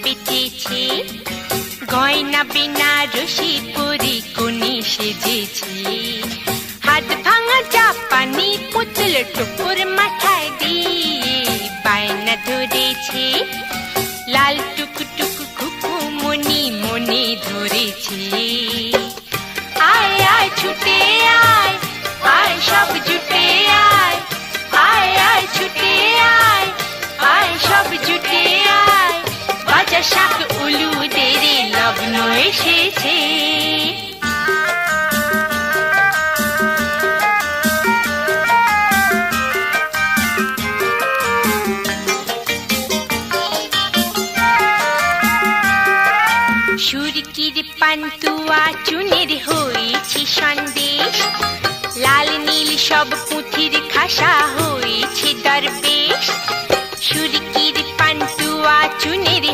বেঁচেছে, গয়না বেনারসি পরি কোণে সেজেছে। হাত ভাঙা জাপানি পুতুল টুকুর মাথায় দিয়ে বায়না ধরেছে, লাল টুকটুক খুকু মনি মনে ধরেছে। আয় আয় ছুটে আয়, আয় সব জুটে আয়, আয় আয় ছুটে আয়, আয় সব জুটে আয়, বাজা শাক উলুদের লগ্ন এসেছে। সুরকির পান্তুয়া চুনের হয়েছে সন্দেশ, লাল নীল সব পুঁথির খাসা হয়েছে দরবেশ। সুরকির পান্তুয়া চুনের